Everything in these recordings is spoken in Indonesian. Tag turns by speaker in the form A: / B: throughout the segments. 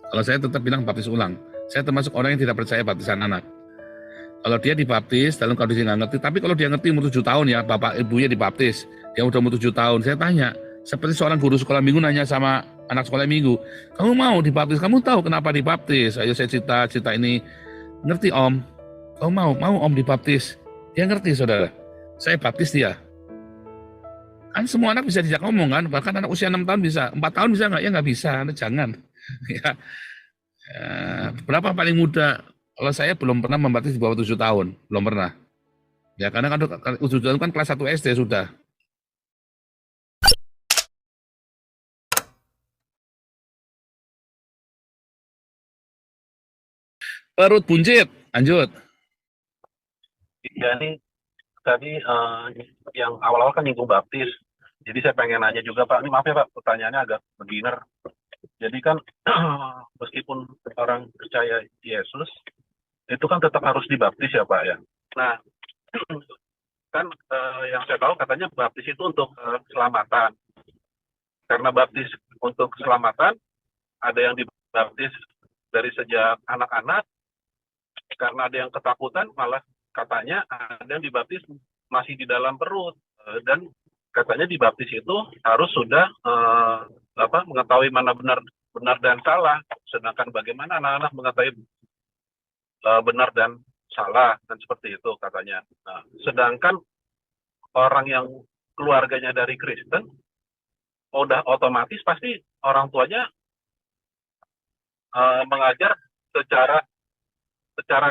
A: Kalau saya tetap bilang baptis ulang. Saya termasuk orang yang tidak percaya baptisan anak. Kalau dia dibaptis dalam kondisi nggak ngerti, tapi kalau dia ngerti umur 7 tahun ya, bapak ibunya dibaptis, dia udah umur 7 tahun, saya tanya, seperti seorang guru sekolah minggu nanya sama anak sekolah minggu, kamu mau dibaptis, kamu tahu kenapa dibaptis? Ayo saya cerita ini, ngerti om, kamu mau om dibaptis? Dia ngerti saudara, saya baptis dia. Kan semua anak bisa dijak ngomong kan, bahkan anak usia 6 tahun bisa, 4 tahun bisa nggak? Ya nggak bisa, jangan. Ya, berapa paling muda? Kalau saya belum pernah membaptis di bawah 7 tahun, belum pernah. Ya karena kan 7 tahun kan kelas 1 SD sudah. Perut buncit, lanjut.
B: Iya nih, tadi yang awal-awal kan nyinggung baptis. Jadi saya pengen nanya juga Pak, ini maaf ya Pak, pertanyaannya agak beginner. Jadi kan meskipun orang percaya Yesus, itu kan tetap harus dibaptis ya Pak ya. Nah, kan yang saya tahu katanya baptis itu untuk keselamatan. Karena baptis untuk keselamatan, ada yang dibaptis dari sejak anak-anak, karena ada yang ketakutan, malah katanya ada yang dibaptis masih di dalam perut. Dan katanya dibaptis itu harus sudah mengetahui mana benar dan salah. Sedangkan bagaimana anak-anak mengetahui benar dan salah, dan seperti itu katanya. Nah, sedangkan orang yang keluarganya dari Kristen, udah otomatis pasti orang tuanya mengajar secara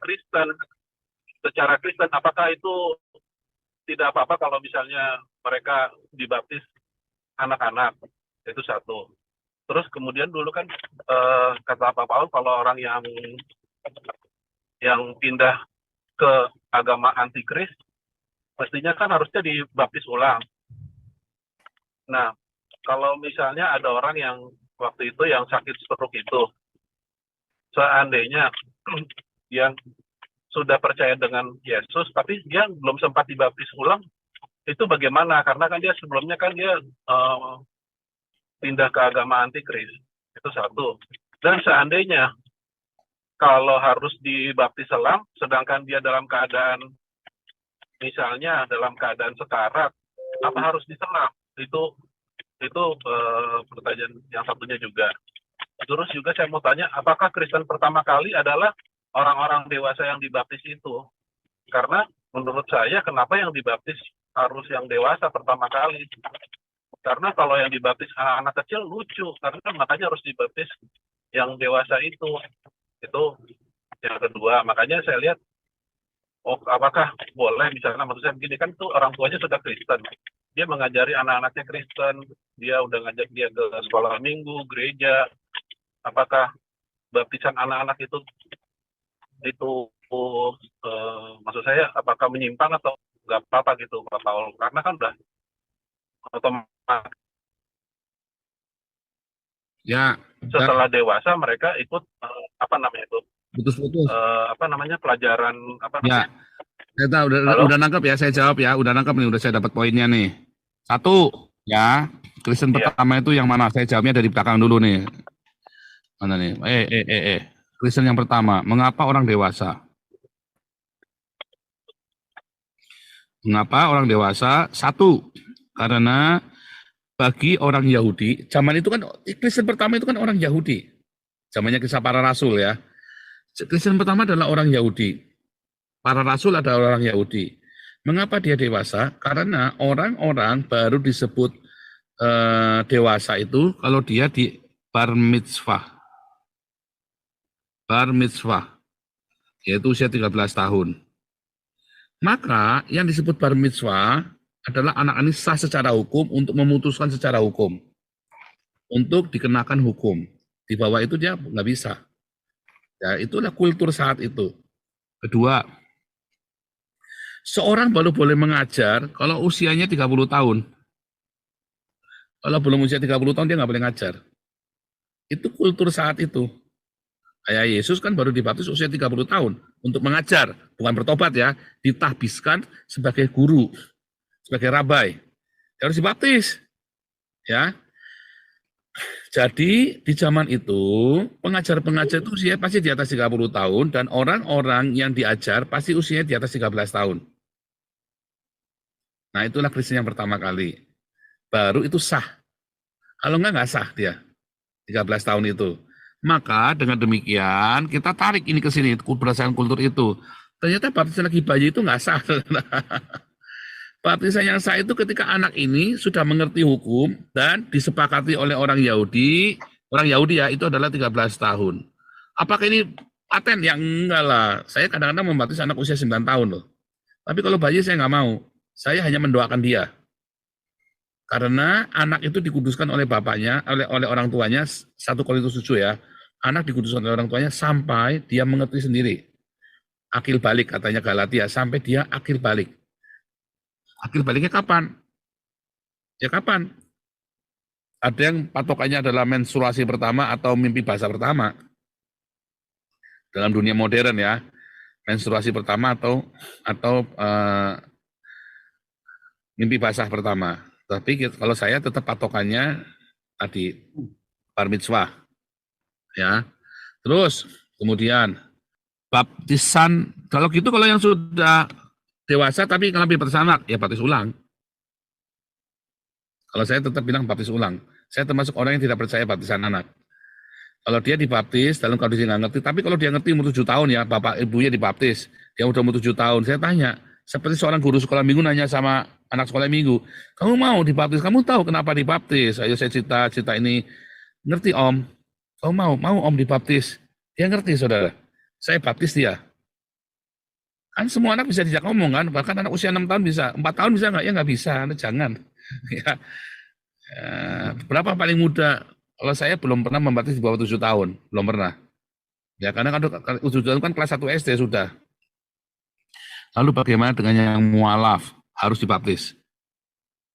B: Kristen. Apakah itu tidak apa-apa kalau misalnya mereka dibaptis anak-anak? Itu satu. Terus kemudian dulu kan kata Pak Paul, kalau orang yang pindah ke agama antikris, pastinya kan harusnya dibaptis ulang. Nah, kalau misalnya ada orang yang waktu itu yang sakit stroke itu, seandainya dia sudah percaya dengan Yesus, tapi dia belum sempat dibaptis ulang, itu bagaimana? Karena kan dia sebelumnya kan dia pindah ke agama antikris. Itu satu. Dan seandainya kalau harus dibaptis ulang, sedangkan dia dalam keadaan, misalnya dalam keadaan sekarat, apa harus diselam? Itu pertanyaan yang satunya juga. Terus juga saya mau tanya, apakah Kristen pertama kali adalah orang-orang dewasa yang dibaptis itu? Karena menurut saya, kenapa yang dibaptis harus yang dewasa pertama kali? Karena kalau yang dibaptis anak-anak kecil lucu, karena makanya harus dibaptis yang dewasa itu. Itu yang kedua. Makanya saya lihat, apakah boleh misalnya, maksud saya begini, kan itu orang tuanya sudah Kristen. Dia mengajari anak-anaknya Kristen, dia udah ngajak dia ke sekolah minggu, gereja. Apakah baptisan anak-anak itu maksud saya apakah menyimpang atau nggak apa-apa gitu Pak Paul? Karena kan udah otomatis
A: Ya.
B: Setelah dewasa mereka ikut
A: Putus-putus.
B: Pelajaran
A: Ya. Saya tahu, udah nangkep ya, saya jawab ya, udah nangkep nih, udah saya dapat poinnya nih. Satu, ya, Kristen pertama itu yang mana? Saya jawabnya dari belakang dulu nih. Mana nih? Kristen yang pertama, mengapa orang dewasa? Mengapa orang dewasa? Satu, karena bagi orang Yahudi, zaman itu kan, Kristen pertama itu kan orang Yahudi. Zamannya kisah para rasul ya. Kristen pertama adalah orang Yahudi. Para rasul adalah orang Yahudi. Mengapa dia dewasa? Karena orang-orang baru disebut dewasa itu kalau dia di bar mitzvah. Bar mitzvah, yaitu usia 13 tahun. Maka yang disebut bar mitzvah adalah anak ini sah secara hukum untuk memutuskan secara hukum. Untuk dikenakan hukum. Di bawah itu dia nggak bisa. Ya, itulah kultur saat itu. Kedua, seorang baru boleh mengajar kalau usianya 30 tahun. Kalau belum usia 30 tahun dia nggak boleh ngajar. Itu kultur saat itu. Kayak Yesus kan baru dibaptis usia 30 tahun untuk mengajar, bukan bertobat ya, ditahbiskan sebagai guru, sebagai rabai. Dia harus dibaptis. Ya. Jadi di zaman itu pengajar-pengajar itu usia pasti di atas 30 tahun dan orang-orang yang diajar pasti usianya di atas 13 tahun. Nah itulah Kristen yang pertama kali. Baru itu sah. Kalau nggak sah dia 13 tahun itu. Maka dengan demikian kita tarik ini ke sini berdasarkan kultur itu. Ternyata baptisan lagi bayi itu nggak sah. Baptisan yang sah itu ketika anak ini sudah mengerti hukum dan disepakati oleh orang Yahudi ya itu adalah 13 tahun. Apakah ini paten? Ya enggak lah. Saya kadang-kadang membaptis anak usia 9 tahun loh. Tapi kalau bayi saya nggak mau. Saya hanya mendoakan dia. Karena anak itu dikuduskan oleh bapaknya, oleh orang tuanya, 1 Korintus 7 ya. Anak dikuduskan oleh orang tuanya sampai dia mengerti sendiri. Akil balik katanya Galatia, sampai dia akil balik. Akil baliknya kapan? Ya kapan? Ada yang patokannya adalah menstruasi pertama atau mimpi basah pertama. Dalam dunia modern ya, menstruasi pertama atau mimpi basah pertama. Tapi kalau saya tetap patokannya tadi bar mitzvah. Ya. Terus kemudian baptisan, kalau gitu kalau yang sudah dewasa tapi ngalami baptisan anak, ya baptis ulang. Kalau saya tetap bilang baptis ulang. Saya termasuk orang yang tidak percaya baptisan anak. Kalau dia dibaptis dalam kondisi nggak ngerti, tapi kalau dia ngerti umur 7 tahun ya, bapak ibunya dibaptis, dia udah umur 7 tahun, saya tanya, seperti seorang guru sekolah minggu nanya sama anak sekolah minggu, kamu mau dibaptis, kamu tahu kenapa dibaptis? Ayo saya cerita ini, ngerti om, kamu mau om dibaptis? Dia ngerti saudara, saya baptis dia. Kan semua anak bisa diajak ngomong kan, bahkan anak usia 6 tahun bisa, 4 tahun bisa nggak? Ya nggak bisa, jangan. Ya. Berapa paling muda? Kalau saya belum pernah membaptis di bawah 7 tahun, belum pernah. Ya karena kan 7 tahun kan kelas 1 SD sudah. Lalu bagaimana dengan yang mualaf? Harus dibaptis.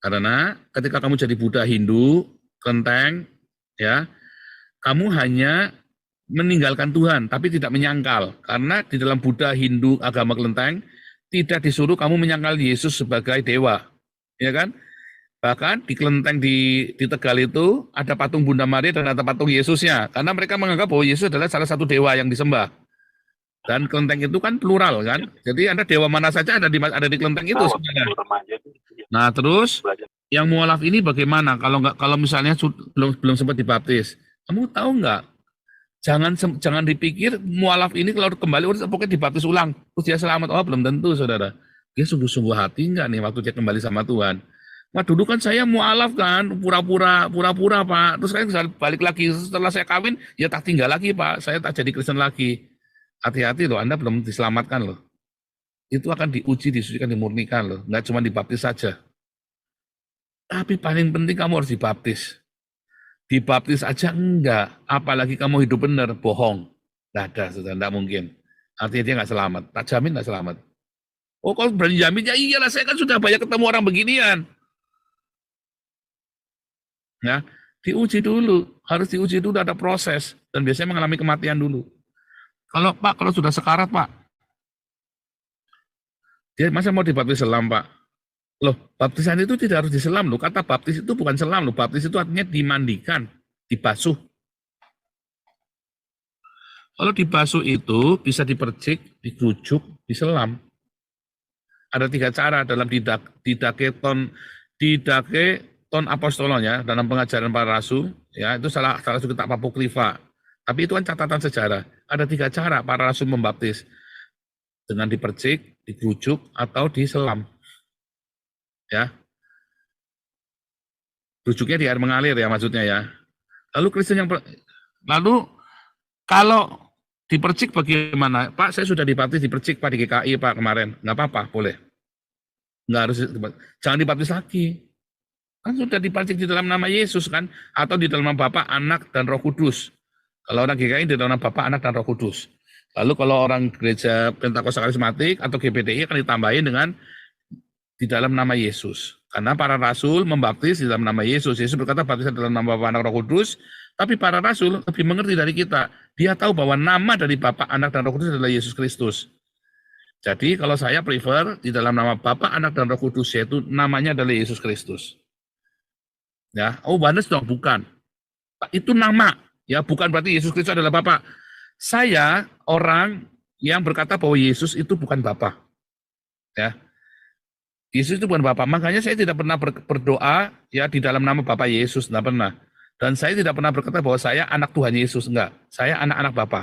A: Karena ketika kamu jadi Buddha Hindu, kelenteng, ya, kamu hanya meninggalkan Tuhan, tapi tidak menyangkal. Karena di dalam Buddha Hindu agama kelenteng, tidak disuruh kamu menyangkal Yesus sebagai dewa. Ya kan? Bahkan di kelenteng di Tegal itu ada patung Bunda Maria dan ada patung Yesusnya. Karena mereka menganggap bahwa Yesus adalah salah satu dewa yang disembah. Dan kelenteng itu kan plural kan. Jadi Anda dewa mana saja ada di kelenteng itu sebenarnya. Nah, terus yang mualaf ini bagaimana kalau misalnya belum sempat dibaptis? Kamu tahu nggak? Jangan dipikir mualaf ini kalau kembali pokoknya dibaptis ulang terus dia selamat. Oh, belum tentu, saudara. Dia sungguh-sungguh hati nggak nih waktu dia kembali sama Tuhan? Wah, dulu kan saya mualaf kan, pura-pura Pak. Terus saya balik lagi setelah saya kawin, ya tak tinggal lagi Pak. Saya tak jadi Kristen lagi. Hati-hati loh, Anda belum diselamatkan loh. Itu akan diuji, disucikan, dimurnikan loh. Nggak cuma dibaptis saja. Tapi paling penting kamu harus dibaptis. Dibaptis aja enggak. Apalagi kamu hidup benar, bohong. Nggak ada, sudah enggak mungkin. Artinya dia nggak selamat. Tak jamin nggak selamat. Oh, kalau berani jamin, ya iyalah saya kan sudah banyak ketemu orang beginian. Ya, diuji dulu, harus diuji dulu, ada proses dan biasanya mengalami kematian dulu. Kalau sudah sekarat Pak, dia masa mau dibaptis selam Pak? Loh, baptisan itu tidak harus diselam loh. Kata baptis itu bukan selam loh. Baptis itu artinya dimandikan, dibasuh. Kalau dibasuh itu bisa dipercik, dikerucuk, diselam. Ada 3 cara dalam didaketon apostolnya dalam pengajaran para rasul, ya itu salah satu kitab apokrifa. Tapi itu kan catatan sejarah. Ada 3 cara para rasul membaptis, dengan dipercik, dikerucuk, atau diselam. Ya, rujuknya di air mengalir ya maksudnya ya. Lalu kalau dipercik bagaimana? Pak, saya sudah dibaptis dipercik Pak di GKI Pak kemarin, nggak apa-apa, boleh. Nggak harus, jangan dibaptis lagi. Kan sudah dipercik di dalam nama Yesus kan, atau di dalam nama Bapa, Anak, dan Roh Kudus. Kalau orang GKI di dalam nama Bapa, Anak, dan Roh Kudus. Lalu kalau orang gereja Pentakosta Karismatik atau GBDI akan ditambahin dengan di dalam nama Yesus. Karena para rasul membaptis di dalam nama Yesus. Yesus berkata baptis dalam nama Bapa, Anak, Roh Kudus. Tapi para rasul lebih mengerti dari kita. Dia tahu bahwa nama dari Bapa, Anak, dan Roh Kudus adalah Yesus Kristus. Jadi kalau saya prefer di dalam nama Bapa, Anak, dan Roh Kudus, yaitu namanya adalah Yesus Kristus. Ya, oh Yohanes dong, bukan. Itu nama, ya bukan berarti Yesus Kristus adalah Bapa. Saya orang yang berkata bahwa Yesus itu bukan Bapa. Ya, Yesus itu bukan Bapa. Makanya saya tidak pernah berdoa ya di dalam nama Bapa Yesus, tidak pernah. Dan saya tidak pernah berkata bahwa saya anak Tuhan Yesus, enggak. Saya anak-anak Bapa.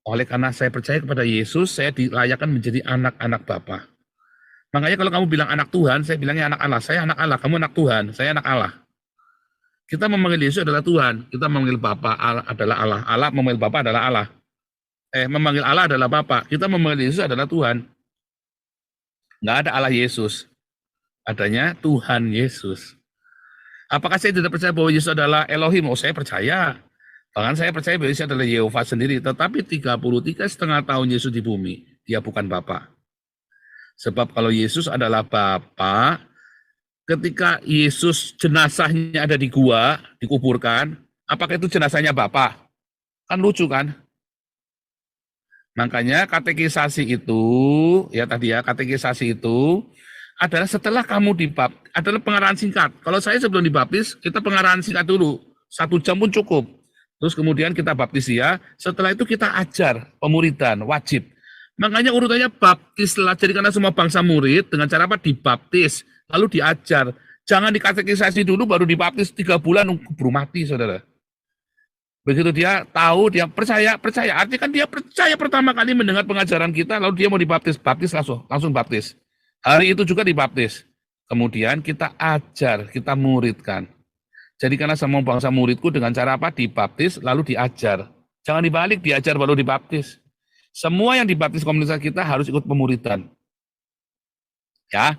A: Oleh karena saya percaya kepada Yesus, saya dilayakkan menjadi anak-anak Bapa. Makanya kalau kamu bilang anak Tuhan, saya bilangnya anak Allah. Saya anak Allah, kamu anak Tuhan, saya anak Allah. Kita memanggil Yesus adalah Tuhan, kita memanggil Bapa adalah Allah. Allah memanggil Bapa adalah Allah. Memanggil Allah adalah Bapa. Kita memanggil Yesus adalah Tuhan. Nggak ada Allah Yesus. Adanya Tuhan Yesus. Apakah saya tidak percaya bahwa Yesus adalah Elohim? Oh, saya percaya. Bahkan saya percaya bahwa Yesus adalah Yehova sendiri. Tetapi 33,5 tahun Yesus di bumi, dia bukan Bapa. Sebab kalau Yesus adalah Bapa, ketika Yesus jenazahnya ada di gua, dikuburkan, apakah itu jenazahnya Bapa? Kan lucu kan? Makanya katekisasi itu, ya tadi ya, katekisasi itu adalah setelah kamu dibaptis, adalah pengarahan singkat. Kalau saya sebelum dibaptis, kita pengarahan singkat dulu. 1 jam pun cukup. Terus kemudian kita baptis ya, setelah itu kita ajar pemuridan, wajib. Makanya urutannya baptislah, jadikanlah semua bangsa murid, dengan cara apa? Dibaptis, lalu diajar. Jangan dikatekisasi dulu, baru dibaptis 3 bulan, keburu mati, saudara. Begitu dia tahu, dia percaya. Artinya kan dia percaya pertama kali mendengar pengajaran kita, lalu dia mau dibaptis, langsung baptis. Hari itu juga dibaptis. Kemudian kita ajar, kita muridkan. Jadi karena semua bangsa muridku dengan cara apa? Dibaptis, lalu diajar. Jangan dibalik, diajar baru dibaptis. Semua yang dibaptis komunitas kita harus ikut pemuridan. Ya,